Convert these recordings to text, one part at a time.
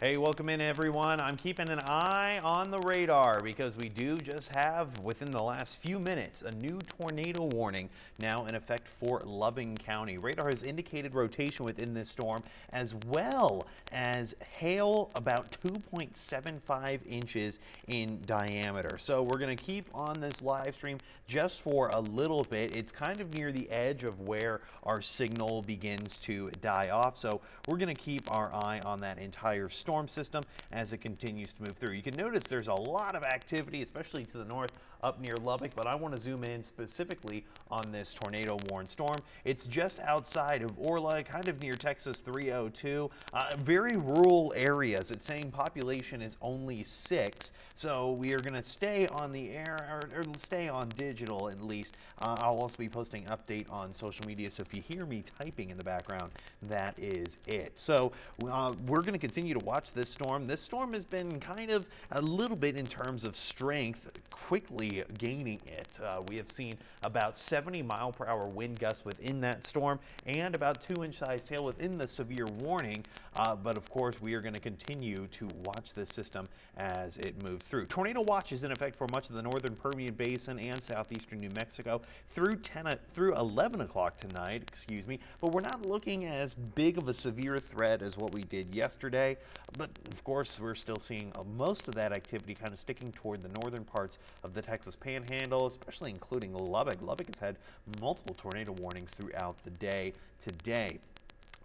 Hey, welcome in everyone. I'm keeping an eye on the radar because we do just have, within the last few minutes, a new tornado warning now in effect for Loving County. Radar has indicated rotation within this storm as well as hail about 2.75 inches in diameter. So we're going to keep on this live stream just for a little bit. It's kind of near the edge of where our signal begins to die off. So we're going to keep our eye on that entire storm system as it continues to move through. You can notice there's a lot of activity, especially to the north up near Lubbock, but I want to zoom in specifically on this tornado warned storm. It's just outside of Orla, kind of near Texas 302, very rural areas. It's saying population is only 6, so we are going to stay on the air, or stay on digital at least. I'll also be posting an update on social media, so if you hear me typing in the background, that is it. So we're going to continue to watch this storm. This storm has been kind of a little bit in terms of strength, quickly gaining it. We have seen about 70-mile-per-hour wind gusts within that storm and about 2-inch sized hail within the severe warning. But of course, we are going to continue to watch this system as it moves through. Tornado watch is in effect for much of the northern Permian Basin and southeastern New Mexico through 11 o'clock tonight, excuse me. But we're not looking as big of a severe threat as what we did yesterday. But of course, we're still seeing most of that activity kind of sticking toward the northern parts of the Texas Panhandle, especially including Lubbock. Lubbock has had multiple tornado warnings throughout the day today.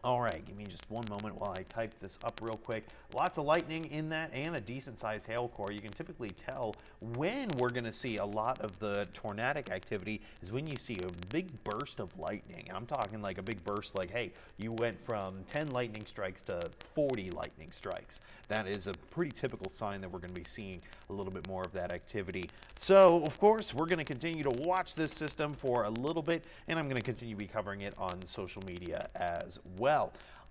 All right, give me just one moment while I type this up real quick. Lots of lightning in that and a decent-sized hail core. You can typically tell when we're going to see a lot of the tornadic activity is when you see a big burst of lightning. And I'm talking like a big burst like, hey, you went from 10 lightning strikes to 40 lightning strikes. That is a pretty typical sign that we're going to be seeing a little bit more of that activity. So, of course, we're going to continue to watch this system for a little bit, and I'm going to continue to be covering it on social media as well.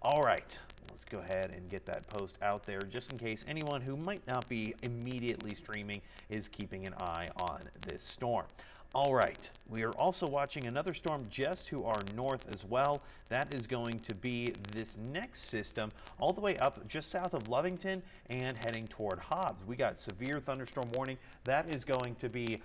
All right, let's go ahead and get that post out there just in case anyone who might not be immediately streaming is keeping an eye on this storm. All right, we are also watching another storm just to our north as well. That is going to be this next system all the way up just south of Lovington and heading toward Hobbs. We got severe thunderstorm warning. That is going to be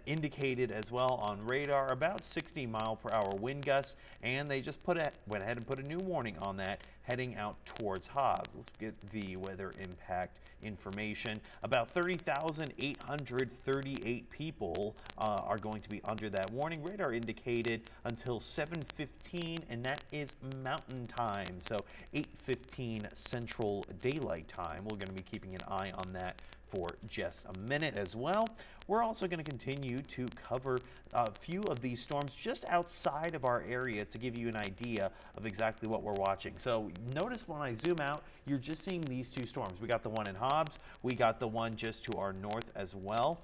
indicated as well on radar, about 60-mile-per-hour wind gusts, and they just went ahead and put a new warning on that heading out towards Hobbs. Let's get the weather impact information. About 30,838 people are going to be under that warning. Radar indicated until 7:15, and that is Mountain Time, so 8:15 Central Daylight Time. We're going to be keeping an eye on that for just a minute as well. We're also going to continue to cover a few of these storms just outside of our area to give you an idea of exactly what we're watching. So notice when I zoom out, you're just seeing these two storms. We got the one in Hobbs, we got the one just to our north as well.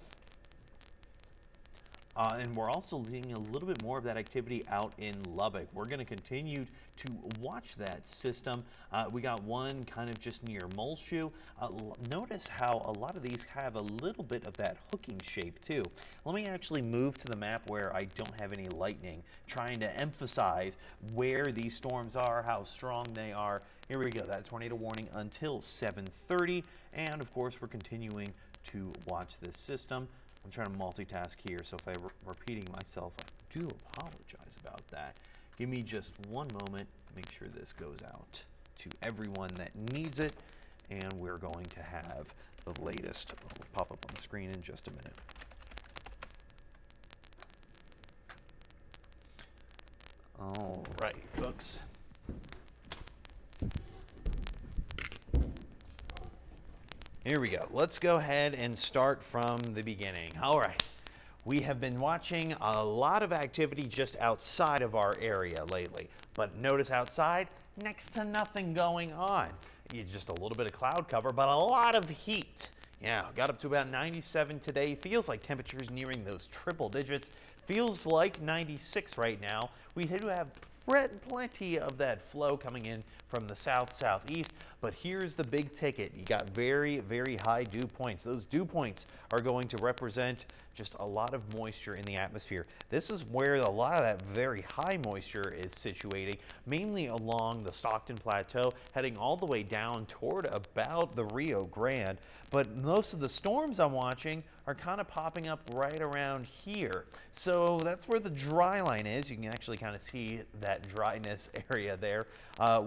And we're also seeing a little bit more of that activity out in Lubbock. We're going to continue to watch that system. We got one kind of just near Muleshoe. Notice how a lot of these have a little bit of that hooking shape too. Let me actually move to the map where I don't have any lightning, trying to emphasize where these storms are, how strong they are. Here we go. That tornado warning until 7:30. And of course, we're continuing to watch this system. I'm trying to multitask here, so if I'm repeating myself, I do apologize about that. Give me just one moment, make sure this goes out to everyone that needs it, and we're going to have the latest. It'll pop up on the screen in just a minute. All right, folks. Here we go. Let's go ahead and start from the beginning. All right. We have been watching a lot of activity just outside of our area lately. But notice outside, next to nothing going on. Just a little bit of cloud cover, but a lot of heat. Yeah, got up to about 97 today. Feels like temperatures nearing those triple digits. Feels like 96 right now. We do have plenty of that flow coming in from the south-southeast, But here's the big ticket. You got very, very high dew points. Those dew points are going to represent just a lot of moisture in the atmosphere. This is where a lot of that very high moisture is situating, mainly along the Stockton Plateau, heading all the way down toward about the Rio Grande. But most of the storms I'm watching are kind of popping up right around here. So that's where the dry line is. You can actually kind of see that dryness area there,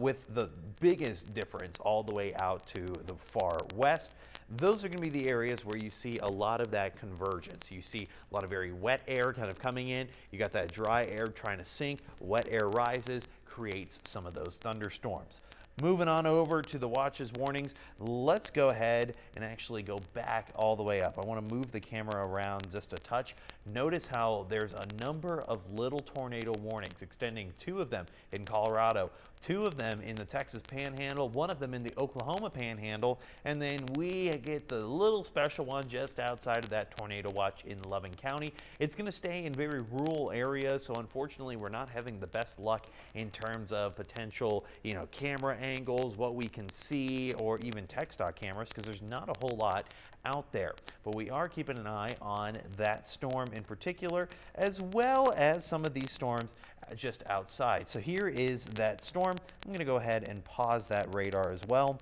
with the biggest difference all the way out to the far west. Those are going to be the areas where you see a lot of that convergence. You see a lot of very wet air kind of coming in. You got that dry air trying to sink. Wet air rises, creates some of those thunderstorms. Moving on over to the watches warnings, let's go ahead and actually go back all the way up. I want to move the camera around just a touch. Notice how there's a number of little tornado warnings, extending 2 of them in Colorado, 2 of them in the Texas Panhandle, 1 of them in the Oklahoma Panhandle, and then we get the little special one just outside of that tornado watch in Loving County. It's going to stay in very rural areas, so unfortunately we're not having the best luck in terms of potential, camera angles, what we can see, or even TxDOT cameras, because there's not a whole lot out there. But we are keeping an eye on that storm in particular, as well as some of these storms just outside. So here is that storm. I'm going to go ahead and pause that radar as well.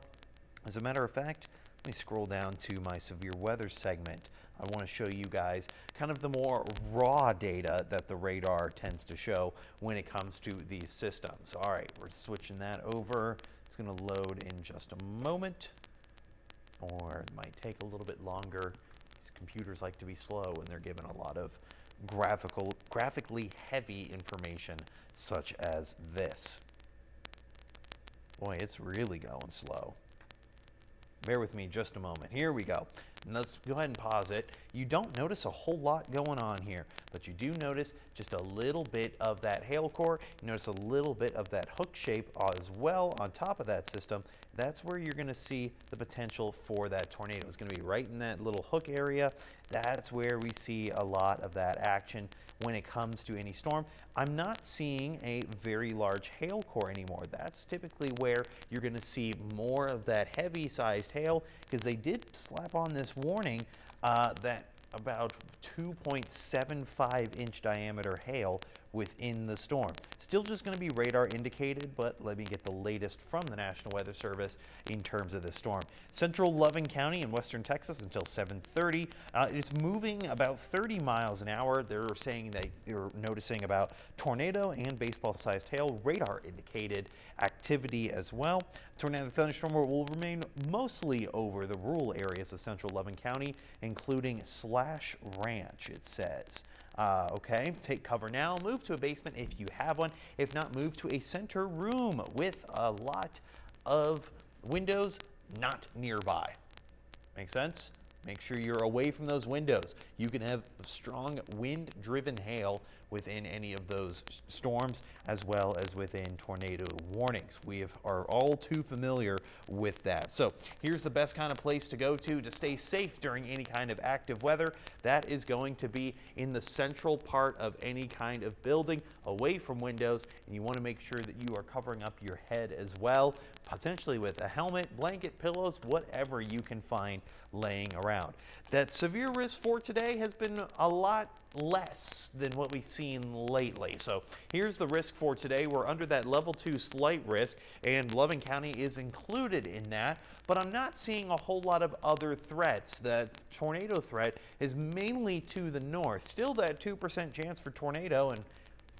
As a matter of fact, let me scroll down to my severe weather segment. I want to show you guys kind of the more raw data that the radar tends to show when it comes to these systems. All right, we're switching that over. It's going to load in just a moment, or it might take a little bit longer. These computers like to be slow when they're given a lot of graphically heavy information such as this. Boy, it's really going slow. Bear with me just a moment. Here we go. And let's go ahead and pause it. You don't notice a whole lot going on here, but you do notice just a little bit of that hail core. You notice a little bit of that hook shape as well on top of that system. That's where you're going to see the potential for that tornado. It's going to be right in that little hook area. That's where we see a lot of that action when it comes to any storm. I'm not seeing a very large hail core anymore. That's typically where you're going to see more of that heavy sized hail, because they did slap on this warning that about 2.75 inch diameter hail within the storm. Still just going to be radar indicated, but let me get the latest from the National Weather Service in terms of this storm. Central Loving County in western Texas until 7:30. It's moving about 30 miles an hour. They're saying that they're noticing about tornado and baseball-sized hail, radar indicated activity as well. Tornado thunderstorm will remain mostly over the rural areas of central Loving County, including Slash Ranch, it says. Okay, take cover now, move to a basement if you have one. If not, move to a center room with a lot of windows not nearby. Make sense? Make sure you're away from those windows. You can have strong wind-driven hail within any of those storms, as well as within tornado warnings. We are all too familiar with that. So here's the best kind of place to go to stay safe during any kind of active weather. That is going to be in the central part of any kind of building, away from windows, and you want to make sure that you are covering up your head as well, potentially with a helmet, blanket, pillows, whatever you can find laying around. That severe risk for today has been a lot less than what we've seen lately. So here's the risk for today. We're under that level 2 slight risk, and Loving County is included in that, but I'm not seeing a whole lot of other threats. The tornado threat is mainly to the north. Still that 2% chance for tornado, and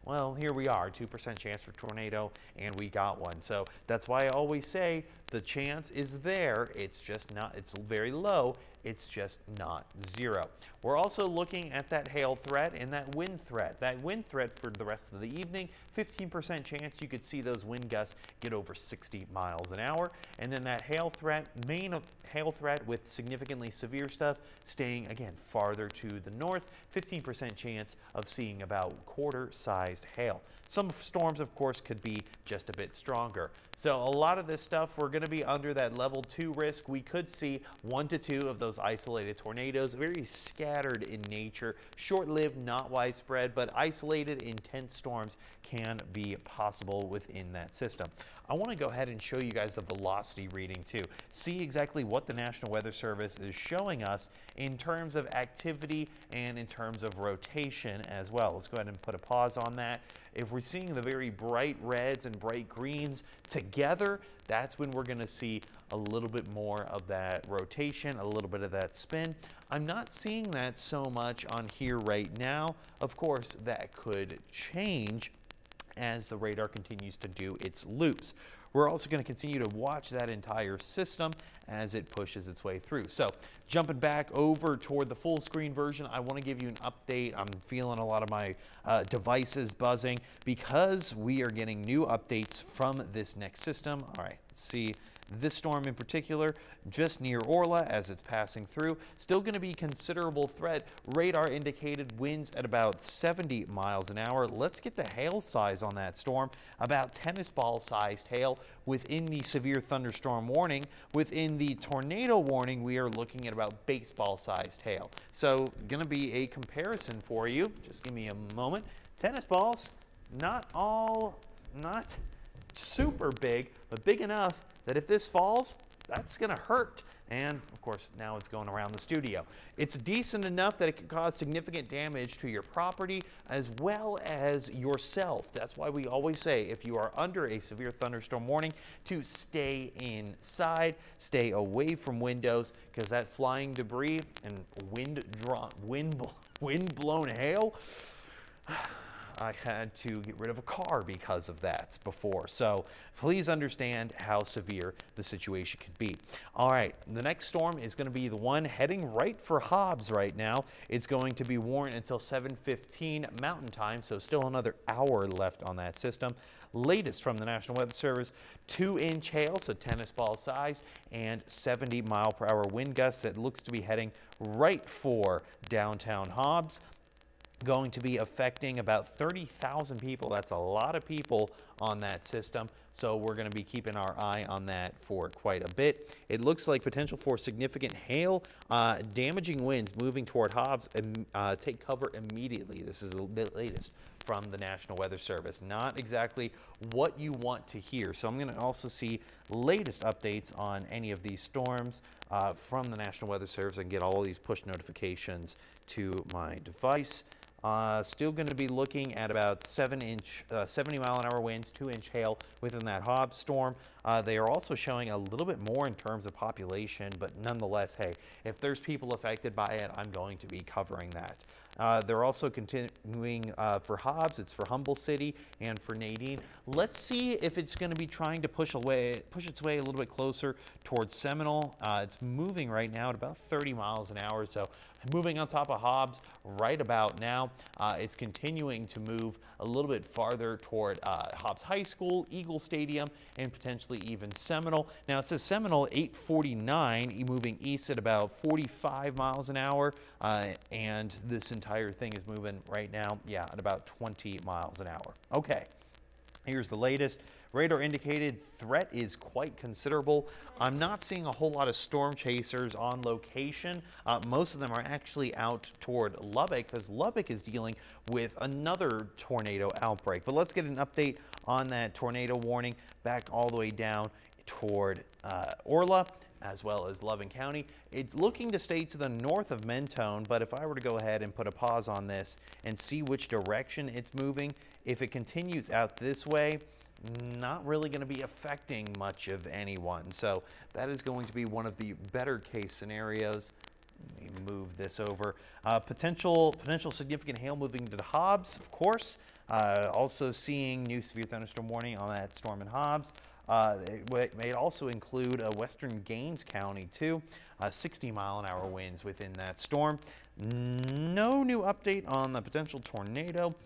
well, here we are, 2% chance for tornado, and we got one. So that's why I always say the chance is there. It's just not, it's very low. It's just not zero. We're also looking at that hail threat and that wind threat. That wind threat for the rest of the evening, 15% chance you could see those wind gusts get over 60 miles an hour. And then that hail threat, main hail threat with significantly severe stuff, staying again farther to the north, 15% chance of seeing about quarter-sized hail. Some storms, of course, could be just a bit stronger. So a lot of this stuff, we're going to be under that level 2 risk. We could see 1 to 2 of those isolated tornadoes, very scattered in nature, short-lived, not widespread, but isolated, intense storms can be possible within that system. I want to go ahead and show you guys the velocity reading too. See exactly what the National Weather Service is showing us in terms of activity and in terms of rotation as well. Let's go ahead and put a pause on that. If we're seeing the very bright reds and bright greens together, that's when we're going to see a little bit more of that rotation, a little bit of that spin. I'm not seeing that so much on here right now. Of course, that could change as the radar continues to do its loops. We're also going to continue to watch that entire system as it pushes its way through. So jumping back over toward the full screen version, I want to give you an update. I'm feeling a lot of my devices buzzing because we are getting new updates from this next system. All right, let's see. This storm in particular, just near Orla as it's passing through, still going to be considerable threat. Radar indicated winds at about 70 miles an hour. Let's get the hail size on that storm. About tennis ball sized hail within the severe thunderstorm warning. Within the tornado warning, we are looking at about baseball sized hail. So going to be a comparison for you. Just give me a moment. Tennis balls, not super big, but big enough that if this falls, that's going to hurt. And of course, now it's going around the studio. It's decent enough that it can cause significant damage to your property as well as yourself. That's why we always say if you are under a severe thunderstorm warning to stay inside, stay away from windows, because that flying debris and wind blown hail, I had to get rid of a car because of that before. So please understand how severe the situation could be. All right, the next storm is going to be the one heading right for Hobbs right now. It's going to be warned until 7:15 Mountain Time, so still another hour left on that system. Latest from the National Weather Service, 2-inch hail, so tennis ball size, and 70-mile-per-hour wind gusts that looks to be heading right for downtown Hobbs. Going to be affecting about 30,000 people. That's a lot of people on that system. So we're going to be keeping our eye on that for quite a bit. It looks like potential for significant hail, damaging winds moving toward Hobbs, and take cover immediately. This is the latest from the National Weather Service. Not exactly what you want to hear. So I'm going to also see latest updates on any of these storms from the National Weather Service and get all of these push notifications to my device. Still going to be looking at about 70-mile-an-hour winds, 2-inch hail within that Hobbs storm. They are also showing a little bit more in terms of population, but nonetheless, hey, if there's people affected by it, I'm going to be covering that. They're also continuing for Hobbs. It's for Humboldt City and for Nadine. Let's see if it's going to be trying to push its way a little bit closer towards Seminole. It's moving right now at about 30 miles an hour, so moving on top of Hobbs right about now. It's continuing to move a little bit farther toward Hobbs High School, Eagle Stadium, and potentially even Seminole. Now it says Seminole 849, moving east at about 45 miles an hour, and this entire thing is moving right now, yeah, at about 20 miles an hour. Okay, here's the latest. Radar indicated threat is quite considerable. I'm not seeing a whole lot of storm chasers on location. Most of them are actually out toward Lubbock because Lubbock is dealing with another tornado outbreak. But let's get an update on that tornado warning back all the way down toward Orla, as well as Loving County. It's looking to stay to the north of Mentone, but if I were to go ahead and put a pause on this and see which direction it's moving, if it continues out this way, not really going to be affecting much of anyone. So that is going to be one of the better case scenarios. Let me move this over. Potential significant hail moving to Hobbs, of course. Also seeing new severe thunderstorm warning on that storm in Hobbs. It may also include western Gaines County too. 60-mile-an-hour winds within that storm. No new update on the potential tornado,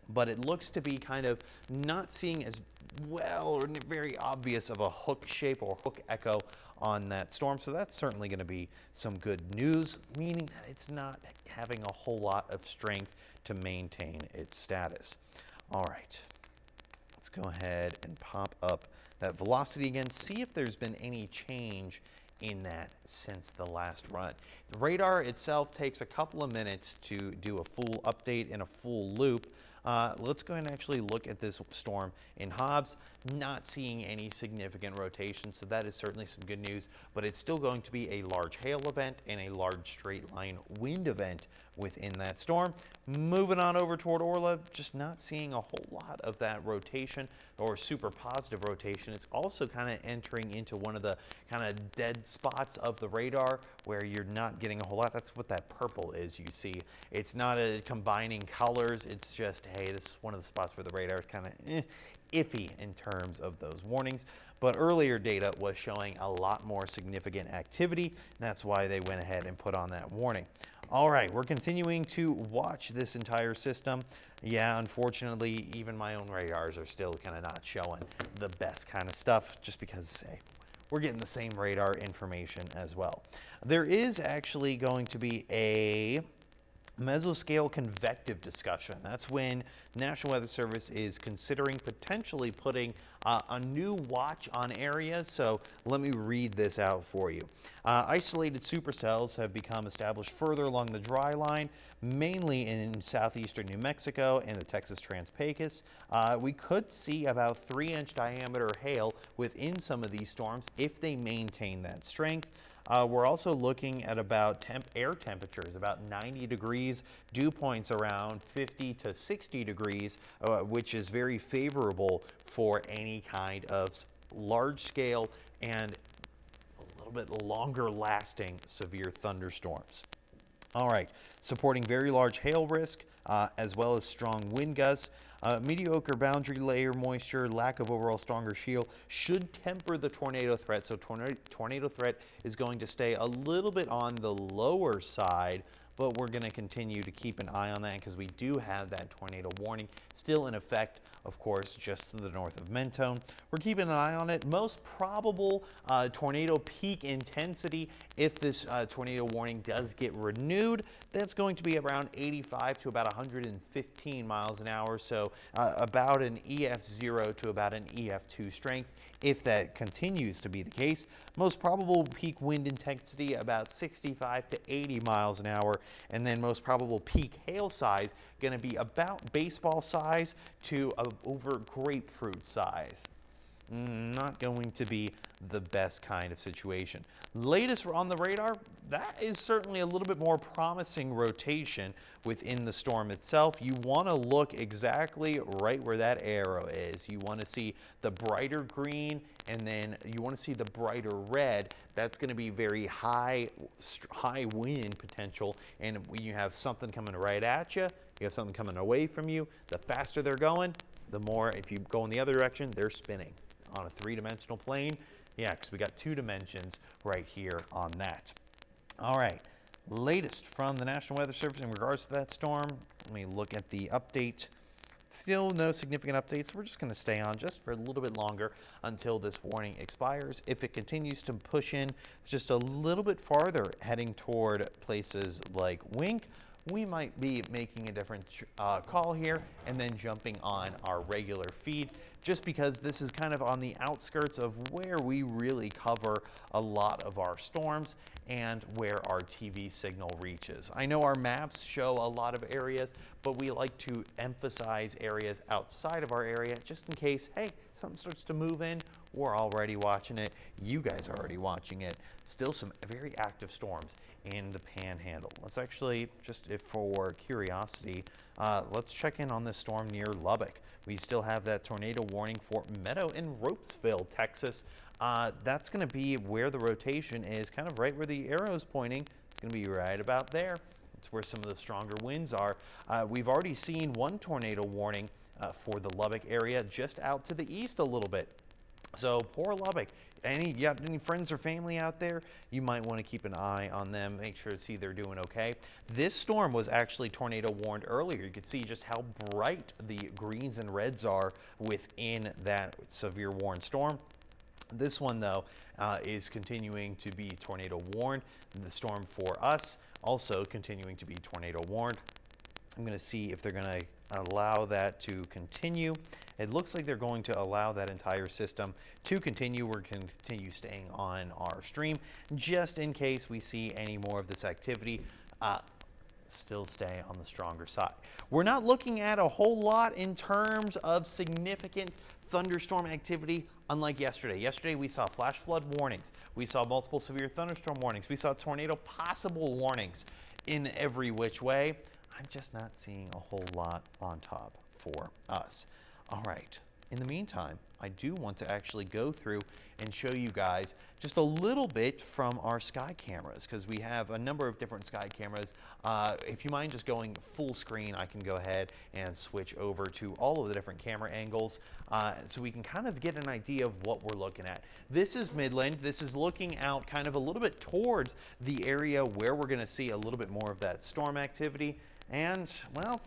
but it looks to be kind of not seeing as well or very obvious of a hook shape or hook echo on that storm. So that's certainly going to be some good news, meaning that it's not having a whole lot of strength to maintain its status. All right, go ahead and pop up that velocity again, see if there's been any change in that since the last run. The radar itself takes a couple of minutes to do a full update in a full loop. Let's go ahead and actually look at this storm in Hobbs. Not seeing any significant rotation, so that is certainly some good news, but it's still going to be a large hail event and a large straight line wind event within that storm. Moving on over toward Orla, just not seeing a whole lot of that rotation or super positive rotation. It's also kind of entering into one of the kind of dead spots of the radar where you're not getting a whole lot. That's what that purple is you see. It's not a combining colors. It's just, hey, this is one of the spots where the radar is kind of iffy in terms of those warnings. But earlier data was showing a lot more significant activity, and that's why they went ahead and put on that warning. All right, we're continuing to watch this entire system. Yeah, unfortunately, even my own radars are still kind of not showing the best kind of stuff, just because, hey, we're getting the same radar information as well. There is actually going to be a mesoscale convective discussion. That's when National Weather Service is considering potentially putting a new watch on areas. So let me read this out for you. Isolated supercells have become established further along the dry line, mainly in southeastern New Mexico and the Texas Trans-Pecos. We could see about 3-inch diameter hail within some of these storms if they maintain that strength. We're also looking at about air temperatures, about 90 degrees, dew points around 50 to 60 degrees, which is very favorable for any kind of large scale and a little bit longer lasting severe thunderstorms. All right, supporting very large hail risk, as well as strong wind gusts. Mediocre boundary layer moisture, lack of overall stronger shield should temper the tornado threat. So tornado threat is going to stay a little bit on the lower side, but we're going to continue to keep an eye on that because we do have that tornado warning still in effect, of course, just to the north of Mentone. We're keeping an eye on it. Most probable tornado peak intensity, if this tornado warning does get renewed, that's going to be around 85 to about 115 miles an hour. So about an EF0 to about an EF2 strength. If that continues to be the case, most probable peak wind intensity about 65 to 80 miles an hour, and then most probable peak hail size going to be about baseball size to over grapefruit size. Not going to be the best kind of situation. Latest on the radar, that is certainly a little bit more promising rotation within the storm itself. You want to look exactly right where that arrow is. You want to see the brighter green, and then you want to see the brighter red. That's going to be very high wind potential, and when you have something coming right at you, you have something coming away from you, the faster they're going, the more, if you go in the other direction, they're spinning on a three-dimensional plane. Yeah, because we got 2 dimensions right here on that. All right, latest from the National Weather Service in regards to that storm. Let me look at the update. Still no significant updates. We're just going to stay on just for a little bit longer until this warning expires. If it continues to push in just a little bit farther, heading toward places like Wink, we might be making a different call here and then jumping on our regular feed, just because this is kind of on the outskirts of where we really cover a lot of our storms and where our TV signal reaches. I know our maps show a lot of areas, but we like to emphasize areas outside of our area just in case, hey, something starts to move in, we're already watching it. You guys are already watching it. Still some very active storms in the Panhandle. Let's actually, just for curiosity, let's check in on this storm near Lubbock. We still have that tornado warning for Meadow in Ropesville, Texas. That's going to be where the rotation is, kind of right where the arrow is pointing. It's going to be right about there. It's where some of the stronger winds are. We've already seen one tornado warning for the Lubbock area just out to the east a little bit. So poor Lubbock. You got any friends or family out there? You might want to keep an eye on them, make sure to see they're doing okay. This storm was actually tornado warned earlier. You could see just how bright the greens and reds are within that severe warned storm. This one, though, is continuing to be tornado warned. The storm for us also continuing to be tornado warned. I'm going to see if they're going to allow that to continue. It looks like they're going to allow that entire system to continue. We're going to continue staying on our stream just in case we see any more of this activity. Still stay on the stronger side. We're not looking at a whole lot in terms of significant thunderstorm activity, unlike yesterday. Yesterday we saw flash flood warnings. We saw multiple severe thunderstorm warnings. We saw tornado possible warnings in every which way. I'm just not seeing a whole lot on top for us. All right. In the meantime, I do want to actually go through and show you guys just a little bit from our sky cameras, because we have a number of different sky cameras. If you mind just going full screen, I can go ahead and switch over to all of the different camera angles so we can kind of get an idea of what we're looking at. This is Midland. This is looking out kind of a little bit towards the area where we're going to see a little bit more of that storm activity. And, well,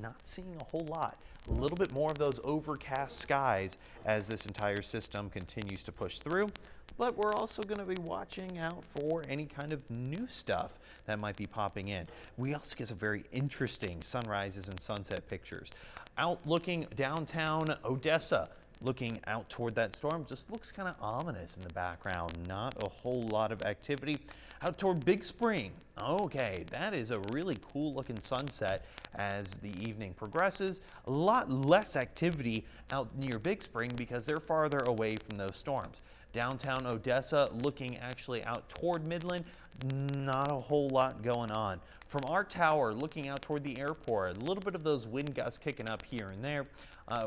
not seeing a whole lot. A little bit more of those overcast skies as this entire system continues to push through. But we're also going to be watching out for any kind of new stuff that might be popping in. We also get some very interesting sunrises and sunset pictures. Out looking downtown Odessa, looking out toward that storm, just looks kind of ominous in the background. Not a whole lot of activity. Out toward Big Spring, okay, that is a really cool looking sunset as the evening progresses. A lot less activity out near Big Spring because they're farther away from those storms. Downtown Odessa, looking actually out toward Midland, not a whole lot going on. From our tower, looking out toward the airport, a little bit of those wind gusts kicking up here and there.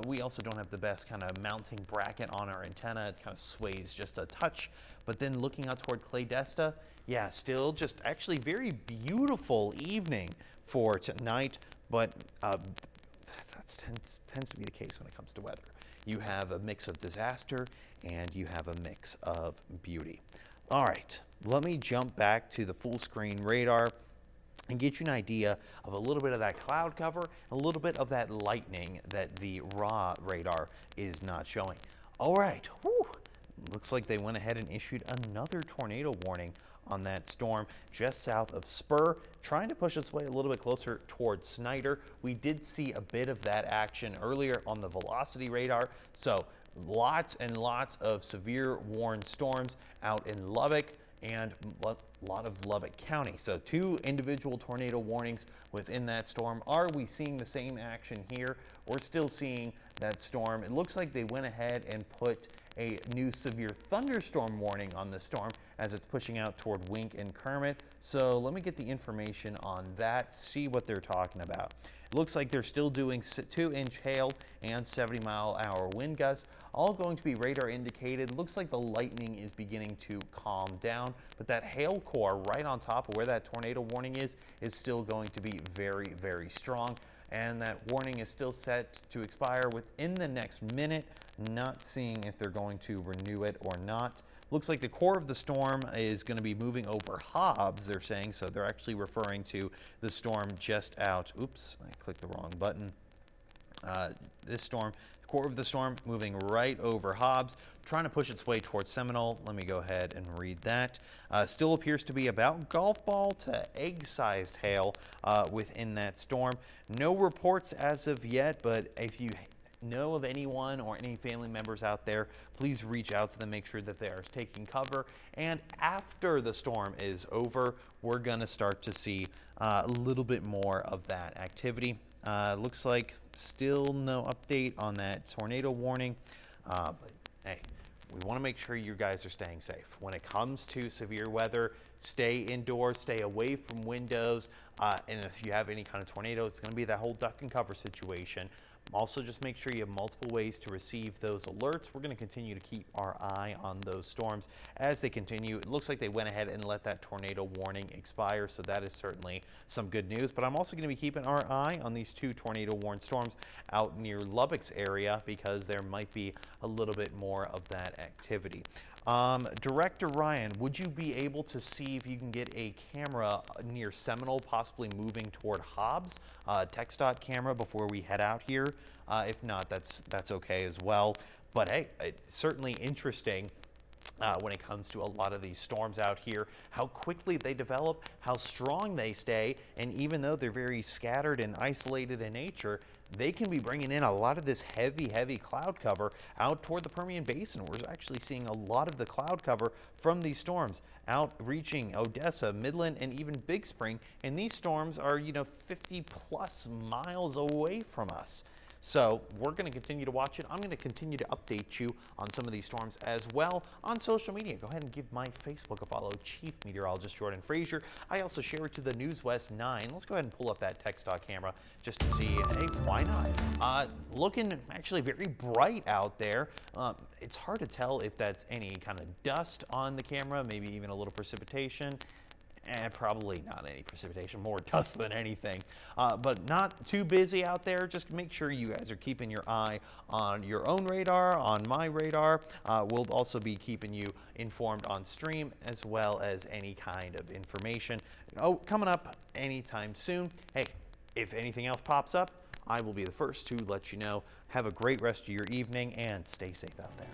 We also don't have the best kind of mounting bracket on our antenna. It kind of sways just a touch. But then looking out toward Claydesta, yeah, still just actually very beautiful evening for tonight, but that tends to be the case when it comes to weather. You have a mix of disaster and you have a mix of beauty. All right, let me jump back to the full screen radar and get you an idea of a little bit of that cloud cover, a little bit of that lightning that the raw radar is not showing. All right, whew. Looks like they went ahead and issued another tornado warning on that storm just south of Spur, trying to push its way a little bit closer towards Snyder. We did see a bit of that action earlier on the velocity radar, so lots and lots of severe warned storms out in Lubbock and a lot of Lubbock County. So 2 individual tornado warnings within that storm. Are we seeing the same action here? We're still seeing that storm. It looks like they went ahead and put a new severe thunderstorm warning on the storm as it's pushing out toward Wink and Kermit. So let me get the information on that, see what they're talking about. It looks like they're still doing 2-inch hail and 70-mile-an-hour wind gusts, all going to be radar indicated. Looks like the lightning is beginning to calm down, but that hail core right on top of where that tornado warning is still going to be very, very strong. And that warning is still set to expire within the next minute. Not seeing if they're going to renew it or not. Looks like the core of the storm is going to be moving over Hobbs, they're saying, so they're actually referring to the storm just out. Oops, I clicked the wrong button. This storm, the core of the storm moving right over Hobbs, trying to push its way towards Seminole. Let me go ahead and read that. Still appears to be about golf ball to egg-sized hail within that storm. No reports as of yet, but if you know of anyone or any family members out there, please reach out to them, make sure that they are taking cover. And after the storm is over, we're going to start to see a little bit more of that activity. Looks like still no update on that tornado warning, but hey, we want to make sure you guys are staying safe. When it comes to severe weather, stay indoors, stay away from windows, and if you have any kind of tornado, it's going to be that whole duck and cover situation. Also, just make sure you have multiple ways to receive those alerts. We're going to continue to keep our eye on those storms as they continue. It looks like they went ahead and let that tornado warning expire, so that is certainly some good news. But I'm also going to be keeping our eye on these 2 tornado warned storms out near Lubbock's area because there might be a little bit more of that activity. Director Ryan, would you be able to see if you can get a camera near Seminole, possibly moving toward Hobbs, TxDOT camera before we head out here? If not, that's okay as well. But hey, it's certainly interesting when it comes to a lot of these storms out here, how quickly they develop, how strong they stay, and even though they're very scattered and isolated in nature, they can be bringing in a lot of this heavy cloud cover out toward the Permian Basin. We're actually seeing a lot of the cloud cover from these storms out reaching Odessa, Midland, and even Big Spring. And these storms are, 50+ miles away from us. So we're going to continue to watch it. I'm going to continue to update you on some of these storms as well on social media. Go ahead and give my Facebook a follow, Chief Meteorologist Jordan Frazier. I also share it to the News West 9. Let's go ahead and pull up that text dot camera just to see, hey, why not? Looking actually very bright out there. It's hard to tell if that's any kind of dust on the camera, maybe even a little precipitation. Probably not any precipitation, more dust than anything. But not too busy out there. Just make sure you guys are keeping your eye on your own radar, on my radar. We'll also be keeping you informed on stream as well as any kind of information. Coming up anytime soon. Hey, if anything else pops up, I will be the first to let you know. Have a great rest of your evening and stay safe out there.